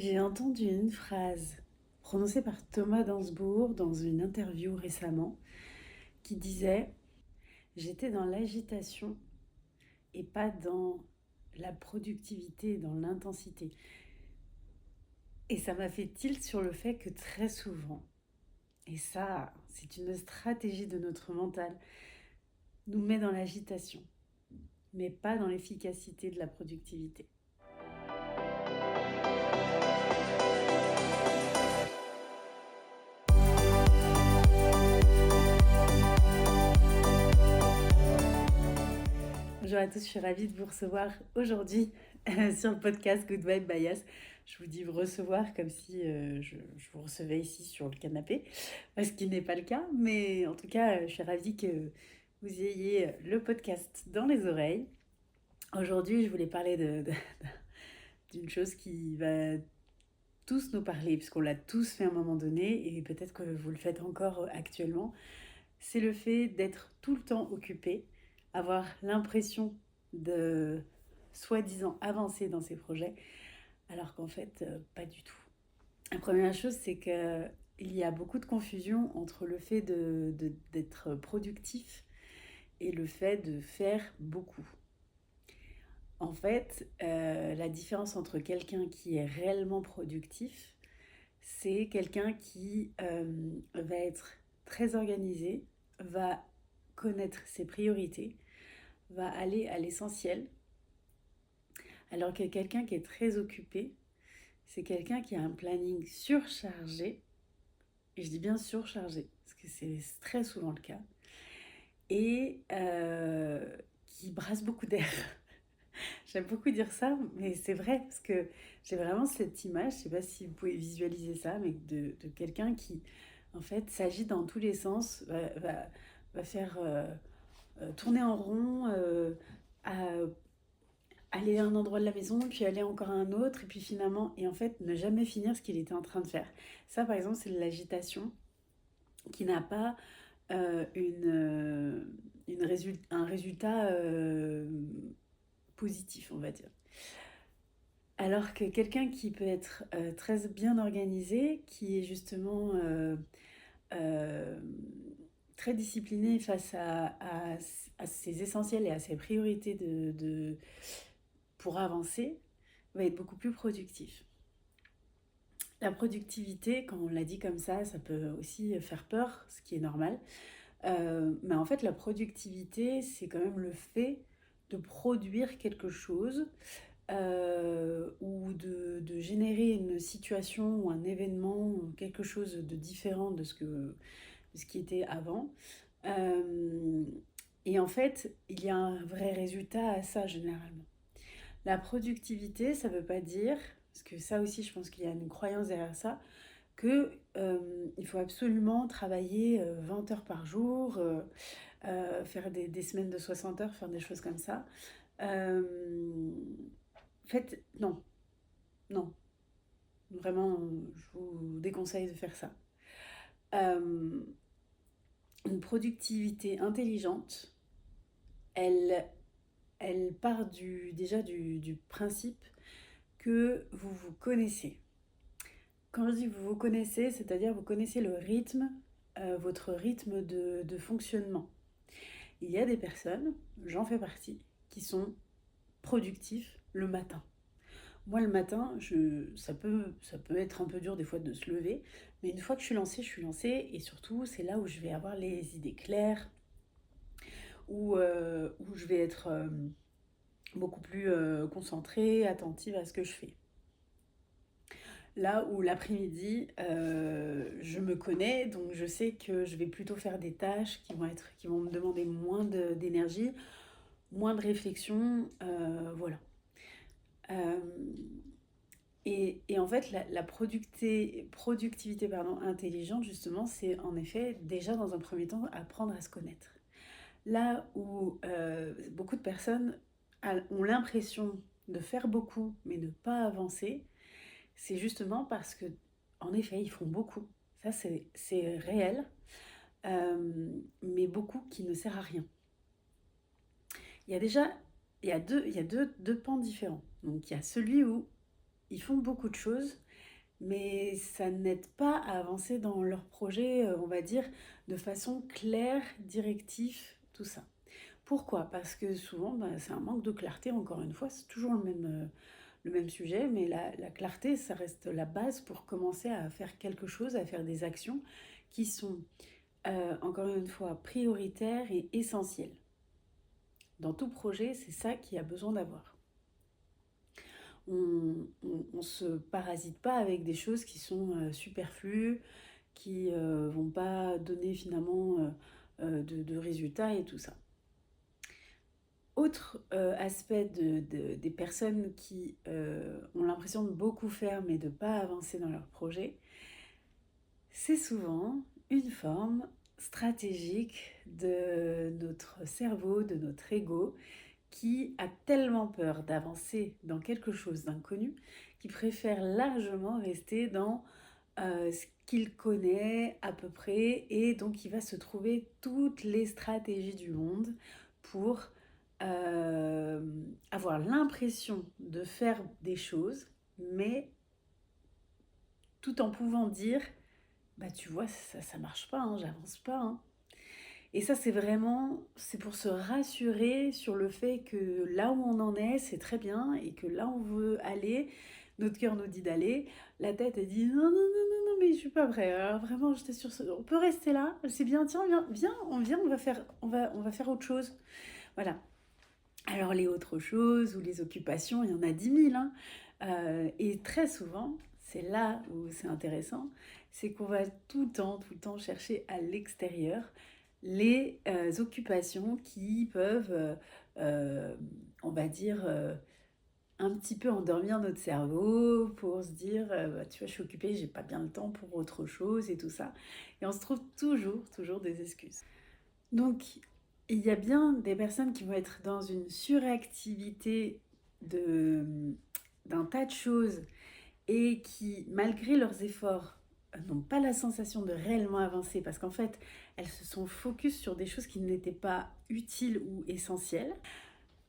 J'ai entendu une phrase prononcée par Thomas Dansbourg dans une interview récemment qui disait: J'étais dans l'agitation et pas dans la productivité, dans l'intensité. Et ça m'a fait tilt sur le fait que très souvent, et ça, c'est une stratégie de notre mental, nous met dans l'agitation, mais pas dans l'efficacité de la productivité. Bonjour à tous, je suis ravie de vous recevoir aujourd'hui sur le podcast Good Vibe Bias. Je vous dis vous recevoir comme si je vous recevais ici sur le canapé, ce qui n'est pas le cas, mais en tout cas, je suis ravie que vous ayez le podcast dans les oreilles. Aujourd'hui, je voulais parler d'une chose qui va tous nous parler, puisqu'on l'a tous fait à un moment donné, et peut-être que vous le faites encore actuellement. C'est le fait d'être tout le temps occupé, avoir l'impression de soi-disant avancer dans ses projets, alors qu'en fait, pas du tout. La première chose, c'est qu'il y a beaucoup de confusion entre le fait d'être productif et le fait de faire beaucoup. En fait, la différence entre quelqu'un qui est réellement productif, c'est quelqu'un qui va être très organisé, va connaître ses priorités, va aller à l'essentiel, alors que quelqu'un qui est très occupé, c'est quelqu'un qui a un planning surchargé, et je dis bien surchargé, parce que c'est très souvent le cas, et qui brasse beaucoup d'air. J'aime beaucoup dire ça, mais c'est vrai, parce que j'ai vraiment cette image, je ne sais pas si vous pouvez visualiser ça, mais de quelqu'un qui, en fait, s'agite dans tous les sens, va faire tourner en rond, à aller à un endroit de la maison, puis aller encore à un autre, et puis finalement, et en fait, ne jamais finir ce qu'il était en train de faire. Ça, par exemple, c'est de l'agitation qui n'a pas un résultat positif, on va dire. Alors que quelqu'un qui peut être très bien organisé, qui est justement euh, très discipliné face à ses essentiels et à ses priorités pour avancer, va être beaucoup plus productif. La productivité, quand on l'a dit comme ça peut aussi faire peur, ce qui est normal. Mais en fait, la productivité, c'est quand même le fait de produire quelque chose ou de générer une situation ou un événement ou quelque chose de différent de ce qui était avant. Euh, et en fait, il y a un vrai résultat à ça généralement. La productivité, ça ne veut pas dire, parce que ça aussi je pense qu'il y a une croyance derrière ça, que il faut absolument travailler 20 heures par jour, faire des semaines de 60 heures, faire des choses comme ça. En fait, non, non. Vraiment, je vous déconseille de faire ça. Euh, une productivité intelligente, elle, elle part déjà du principe que vous vous connaissez. Quand je dis vous vous connaissez, c'est-à-dire vous connaissez le rythme, votre rythme de fonctionnement. Il y a des personnes, j'en fais partie, qui sont productifs le matin. Moi, le matin, ça peut être un peu dur des fois de se lever, mais une fois que je suis lancée, et surtout, c'est là où je vais avoir les idées claires, où je vais être beaucoup plus concentrée, attentive à ce que je fais. Là où l'après-midi, je me connais, donc je sais que je vais plutôt faire des tâches qui vont me demander d'énergie, moins de réflexion, voilà. Euh, et en fait, productivité intelligente, justement, c'est en effet déjà dans un premier temps apprendre à se connaître. Là où beaucoup de personnes ont l'impression de faire beaucoup, mais ne pas avancer, c'est justement parce que, en effet, ils font beaucoup. Ça, c'est réel, mais beaucoup qui ne sert à rien. Il y a déjà, il y a deux pans différents. Donc, il y a celui où ils font beaucoup de choses, mais ça n'aide pas à avancer dans leur projet, on va dire, de façon claire, directive, tout ça. Pourquoi? Parce que souvent, c'est un manque de clarté, encore une fois, c'est toujours le même sujet, mais la clarté, ça reste la base pour commencer à faire quelque chose, à faire des actions qui sont, encore une fois, prioritaires et essentielles. Dans tout projet, c'est ça qui a besoin d'avoir. On se parasite pas avec des choses qui sont superflues, qui vont pas donner finalement de résultats et tout ça. Autre aspect des personnes qui ont l'impression de beaucoup faire mais de ne pas avancer dans leur projet, c'est souvent une forme stratégique de notre cerveau, de notre ego, qui a tellement peur d'avancer dans quelque chose d'inconnu, qui préfère largement rester dans ce qu'il connaît à peu près, et donc il va se trouver toutes les stratégies du monde pour avoir l'impression de faire des choses, mais tout en pouvant dire, bah tu vois, ça marche pas, hein, j'avance pas. Hein. Et ça, c'est pour se rassurer sur le fait que là où on en est, c'est très bien, et que là où on veut aller, notre cœur nous dit d'aller, la tête elle dit non, non, non, non, non, mais je suis pas prêt. Alors vraiment, je t'assure, on peut rester là, c'est bien, tiens, viens, on va faire autre chose. Voilà. Alors les autres choses ou les occupations, il y en a 10 000. Hein. Et très souvent, c'est là où c'est intéressant, c'est qu'on va tout le temps chercher à l'extérieur les occupations qui peuvent, on va dire, un petit peu endormir notre cerveau pour se dire, bah, tu vois, je suis occupée, j'ai pas bien le temps pour autre chose et tout ça. Et on se trouve toujours des excuses. Donc, il y a bien des personnes qui vont être dans une suractivité de, d'un tas de choses et qui, malgré leurs efforts, n'ont pas la sensation de réellement avancer parce qu'en fait, elles se sont focus sur des choses qui n'étaient pas utiles ou essentielles.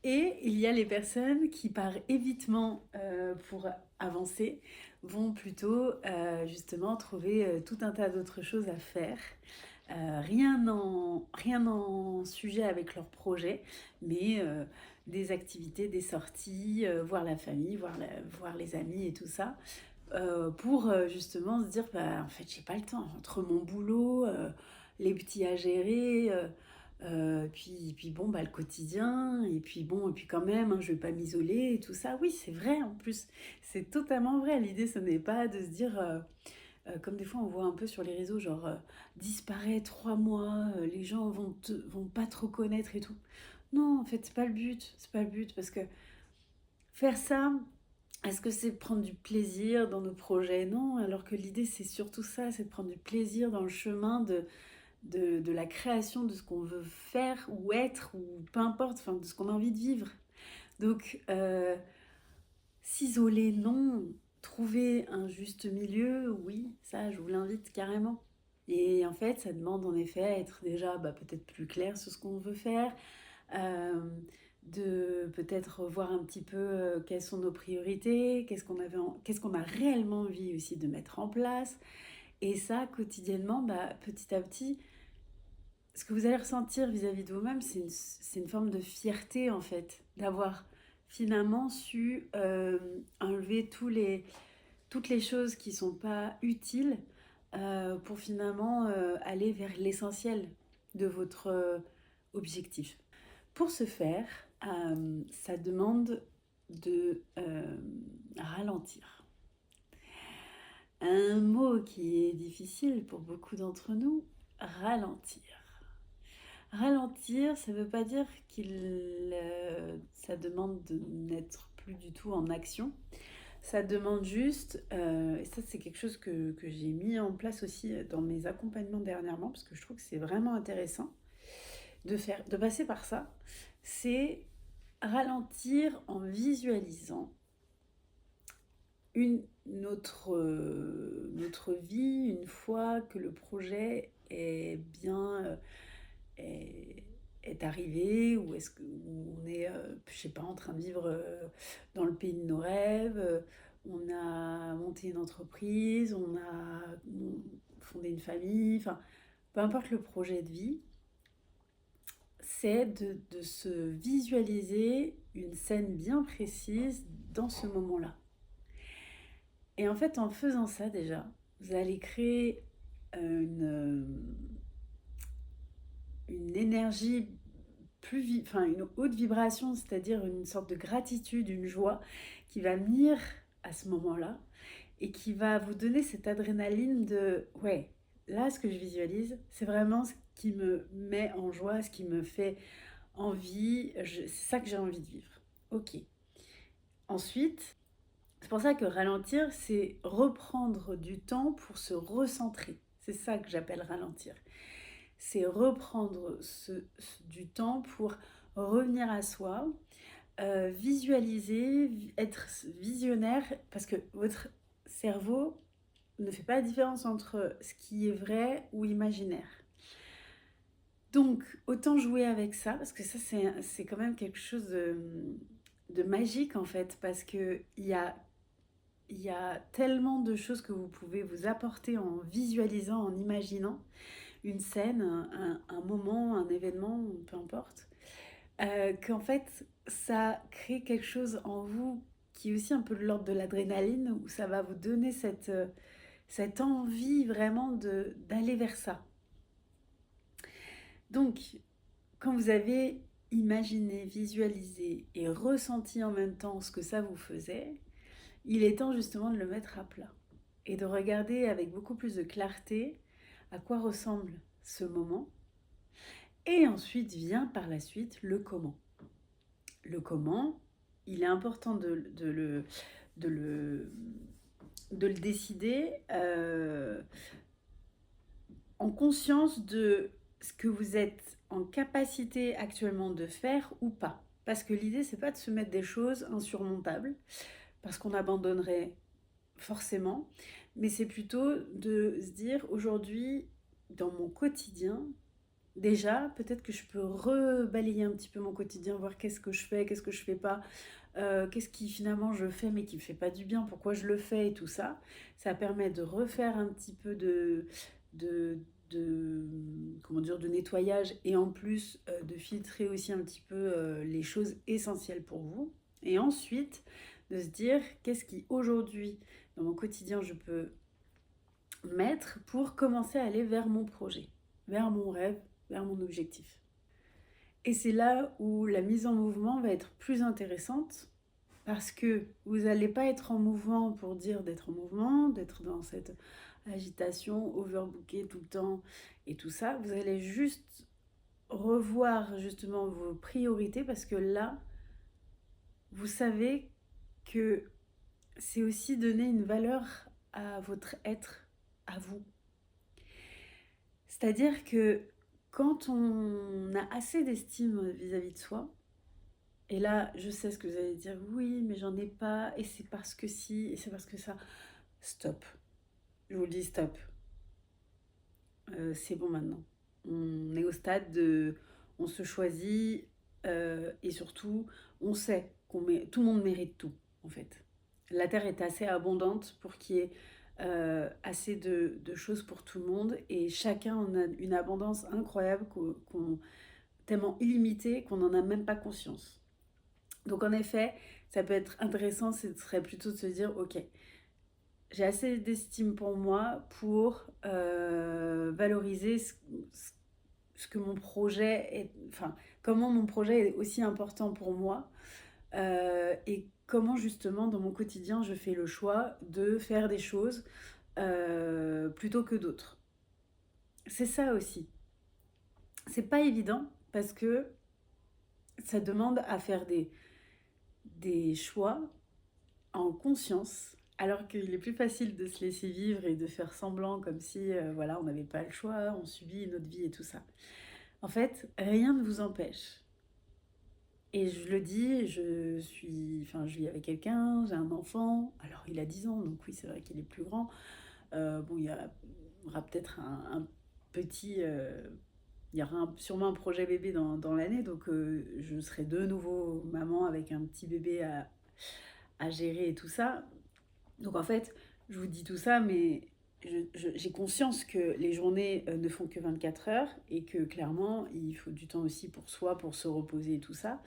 Et il y a les personnes qui, par évitement pour avancer, vont plutôt justement trouver tout un tas d'autres choses à faire. Rien en sujet avec leur projet, mais des activités, des sorties, voir la famille, voir les amis et tout ça, pour justement se dire, bah, en fait, j'ai pas le temps, entre mon boulot, les petits à gérer, puis bon, bah, le quotidien, et puis bon, et puis quand même, hein, je vais pas m'isoler et tout ça. Oui, c'est vrai en plus, c'est totalement vrai. L'idée, ce n'est pas de se dire, comme des fois on voit un peu sur les réseaux, genre disparaît 3 mois, les gens vont pas te reconnaître et tout. Non, en fait, c'est pas le but, parce que faire ça, est-ce que c'est prendre du plaisir dans nos projets? Non, alors que l'idée c'est surtout ça, c'est de prendre du plaisir dans le chemin de la création de ce qu'on veut faire ou être, ou peu importe, enfin, de ce qu'on a envie de vivre. Donc, s'isoler, non. Trouver un juste milieu, oui, ça, je vous l'invite carrément. Et en fait, ça demande en effet à être déjà peut-être plus clair sur ce qu'on veut faire, euh, de peut-être voir un petit peu quelles sont nos priorités, qu'est-ce qu'on a réellement envie aussi de mettre en place. Et ça, quotidiennement, petit à petit, ce que vous allez ressentir vis-à-vis de vous-même, c'est une forme de fierté en fait, d'avoir finalement su enlever toutes les choses qui ne sont pas utiles pour finalement aller vers l'essentiel de votre objectif. Pour ce faire, ça demande de ralentir. Un mot qui est difficile pour beaucoup d'entre nous, ralentir. Ralentir, ça ne veut pas dire ça demande de n'être plus du tout en action. Ça demande juste, et ça c'est quelque chose que j'ai mis en place aussi dans mes accompagnements dernièrement, parce que je trouve que c'est vraiment intéressant de passer par ça, c'est ralentir en visualisant notre vie une fois que le projet est bien est arrivé, ou est-ce que où on est, je sais pas, en train de vivre dans le pays de nos rêves, on a monté une entreprise, on a fondé une famille, enfin, peu importe le projet de vie, c'est de se visualiser une scène bien précise dans ce moment-là. Et en fait, en faisant ça déjà, vous allez créer une énergie enfin une haute vibration, c'est-à-dire une sorte de gratitude, une joie qui va venir à ce moment-là et qui va vous donner cette adrénaline de ouais, là ce que je visualise, c'est vraiment ce qui me met en joie, ce qui me fait envie, c'est ça que j'ai envie de vivre. Ok. Ensuite, c'est pour ça que ralentir, c'est reprendre du temps pour se recentrer. C'est ça que j'appelle ralentir. C'est reprendre du temps pour revenir à soi, visualiser, être visionnaire, parce que votre cerveau ne fait pas la différence entre ce qui est vrai ou imaginaire. Donc, autant jouer avec ça, parce que ça, c'est quand même quelque chose de magique, en fait, parce qu'il y a tellement de choses que vous pouvez vous apporter en visualisant, en imaginant une scène, un moment, un événement, peu importe, qu'en fait, ça crée quelque chose en vous qui est aussi un peu de l'ordre de l'adrénaline, où ça va vous donner cette envie vraiment d'aller vers ça. Donc, quand vous avez imaginé, visualisé et ressenti en même temps ce que ça vous faisait, il est temps justement de le mettre à plat et de regarder avec beaucoup plus de clarté à quoi ressemble ce moment. Et ensuite vient par la suite le comment. Le comment, il est important de le décider en conscience de ce que vous êtes en capacité actuellement de faire ou pas. Parce que l'idée, c'est pas de se mettre des choses insurmontables, parce qu'on abandonnerait forcément, mais c'est plutôt de se dire aujourd'hui, dans mon quotidien, déjà, peut-être que je peux rebalayer un petit peu mon quotidien, voir qu'est-ce que je fais pas, qu'est-ce qui finalement je fais mais qui me fait pas du bien, pourquoi je le fais et tout ça. Ça permet de refaire un petit peu de, comment dire, de nettoyage et en plus de filtrer aussi un petit peu les choses essentielles pour vous. Et ensuite, de se dire qu'est-ce qui aujourd'hui dans mon quotidien je peux mettre pour commencer à aller vers mon projet, vers mon rêve, vers mon objectif. Et c'est là où la mise en mouvement va être plus intéressante parce que vous n'allez pas être en mouvement pour dire d'être en mouvement, d'être dans cette agitation, overbooké tout le temps et tout ça. Vous allez juste revoir justement vos priorités parce que là, vous savez que c'est aussi donner une valeur à votre être, à vous. C'est-à-dire que quand on a assez d'estime vis-à-vis de soi, et là, je sais ce que vous allez dire, oui, mais j'en ai pas, et c'est parce que si, et c'est parce que ça. Stop. Je vous le dis, stop. C'est bon maintenant. On est au stade de. On se choisit, et surtout, on sait tout le monde mérite tout, en fait. La Terre est assez abondante pour qu'il y ait assez de choses pour tout le monde, et chacun en a une abondance incroyable, tellement illimitée qu'on n'en a même pas conscience. Donc en effet, ça peut être intéressant, ce serait plutôt de se dire, ok, j'ai assez d'estime pour moi pour valoriser ce que mon projet est, enfin, comment mon projet est aussi important pour moi et comment justement dans mon quotidien je fais le choix de faire des choses plutôt que d'autres. C'est ça aussi. C'est pas évident parce que ça demande à faire des choix en conscience, alors qu'il est plus facile de se laisser vivre et de faire semblant comme si voilà, on n'avait pas le choix, on subit notre vie et tout ça. En fait, rien ne vous empêche. Et je le dis, je vis avec quelqu'un, j'ai un enfant, alors il a 10 ans, donc oui, c'est vrai qu'il est plus grand. Bon, il y aura peut-être un petit. Il y aura sûrement un projet bébé dans l'année, donc je serai de nouveau maman avec un petit bébé à gérer et tout ça. Donc en fait, je vous dis tout ça, mais j'ai conscience que les journées ne font que 24 heures et que clairement, il faut du temps aussi pour soi, pour se reposer et tout ça.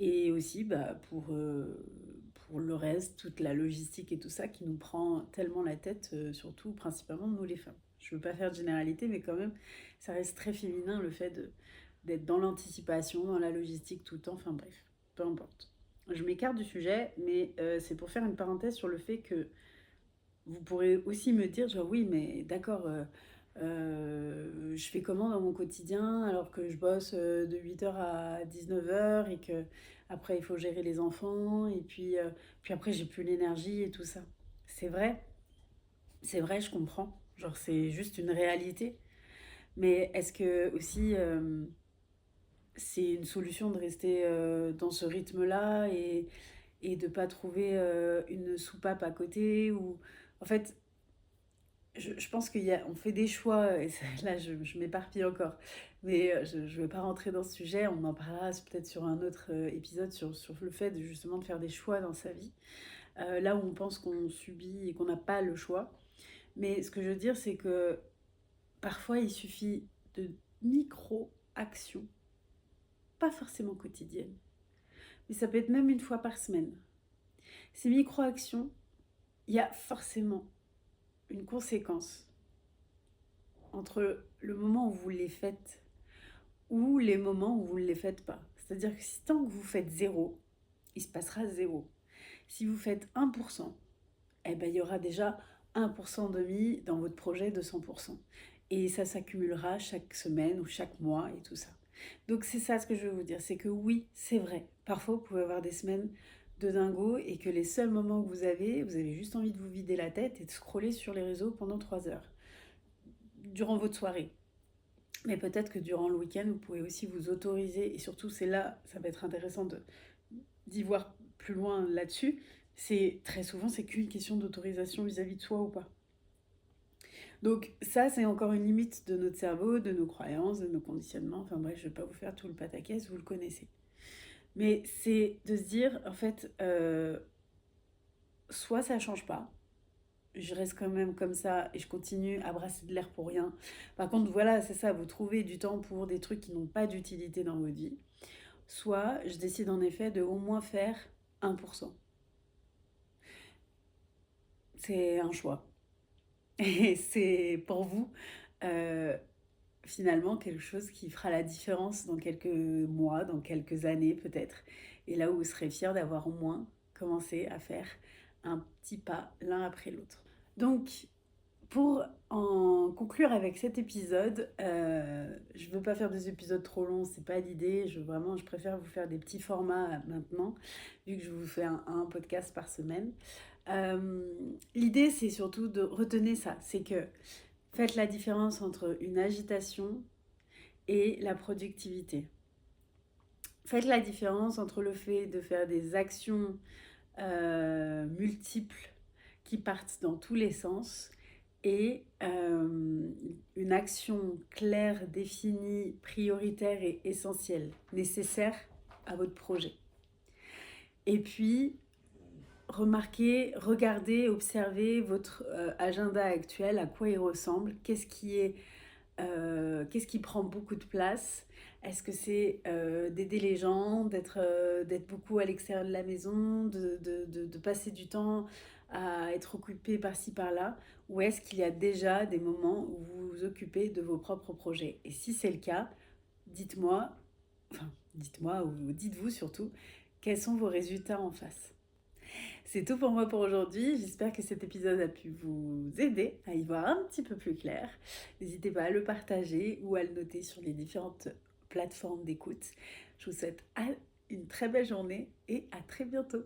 Et aussi pour le reste, toute la logistique et tout ça qui nous prend tellement la tête, surtout principalement nous les femmes. Je veux pas faire de généralité, mais quand même, ça reste très féminin le fait d'être dans l'anticipation, dans la logistique tout le temps, enfin bref, peu importe. Je m'écarte du sujet, mais c'est pour faire une parenthèse sur le fait que vous pourrez aussi me dire, genre oui, mais d'accord, je fais comment dans mon quotidien alors que je bosse de 8 heures à 19 heures et que après il faut gérer les enfants et puis après j'ai plus l'énergie et tout ça. C'est vrai, c'est vrai, je comprends. Genre c'est juste une réalité. Mais est-ce que aussi c'est une solution de rester dans ce rythme-là et de pas trouver une soupape à côté ou en fait je pense on fait des choix, et là je m'éparpille encore, mais je ne vais pas rentrer dans ce sujet, on en parlera peut-être sur un autre épisode sur le fait justement de faire des choix dans sa vie, là où on pense qu'on subit et qu'on n'a pas le choix. Mais ce que je veux dire, c'est que parfois il suffit de micro-actions, pas forcément quotidiennes, mais ça peut être même une fois par semaine. Ces micro-actions, il y a forcément une conséquence entre le moment où vous les faites ou les moments où vous ne les faites pas. C'est-à-dire que si tant que vous faites zéro, il se passera zéro. Si vous faites 1%, eh ben, il y aura déjà 1% de mis dans votre projet de 100%. Et ça s'accumulera chaque semaine ou chaque mois et tout ça. Donc c'est ça ce que je veux vous dire, c'est que oui, c'est vrai. Parfois, vous pouvez avoir des semaines de dingo et que les seuls moments que vous avez juste envie de vous vider la tête et de scroller sur les réseaux pendant 3 heures durant votre soirée. Mais peut-être que durant le week-end, vous pouvez aussi vous autoriser, et surtout c'est là, ça va être intéressant d'y voir plus loin là-dessus, c'est très souvent c'est qu'une question d'autorisation vis-à-vis de soi ou pas. Donc ça c'est encore une limite de notre cerveau, de nos croyances, de nos conditionnements, enfin bref, je ne vais pas vous faire tout le pataquès, vous le connaissez. Mais c'est de se dire, en fait, soit ça change pas, je reste quand même comme ça et je continue à brasser de l'air pour rien. Par contre, voilà, c'est ça, vous trouvez du temps pour des trucs qui n'ont pas d'utilité dans votre vie. Soit je décide en effet de au moins faire 1%. C'est un choix. Et c'est pour vous euh, finalement quelque chose qui fera la différence dans quelques mois, dans quelques années peut-être. Et là où vous serez fiers d'avoir au moins commencé à faire un petit pas l'un après l'autre. Donc, pour en conclure avec cet épisode, je ne veux pas faire des épisodes trop longs, c'est pas l'idée. Je préfère vous faire des petits formats maintenant, vu que je vous fais un podcast par semaine. L'idée, c'est surtout de retenir ça, c'est que faites la différence entre une agitation et la productivité. Faites la différence entre le fait de faire des actions multiples qui partent dans tous les sens et une action claire, définie, prioritaire et essentielle, nécessaire à votre projet. Et puis, remarquez, regardez, observez votre agenda actuel, à quoi il ressemble, qu'est-ce qui prend beaucoup de place. Est-ce que c'est d'aider les gens, d'être beaucoup à l'extérieur de la maison, de passer du temps à être occupé par-ci par-là, ou est-ce qu'il y a déjà des moments où vous vous occupez de vos propres projets? Et si c'est le cas, dites-moi, dites-moi ou dites-vous surtout, quels sont vos résultats en face? C'est tout pour moi pour aujourd'hui. J'espère que cet épisode a pu vous aider à y voir un petit peu plus clair. N'hésitez pas à le partager ou à le noter sur les différentes plateformes d'écoute. Je vous souhaite une très belle journée et à très bientôt.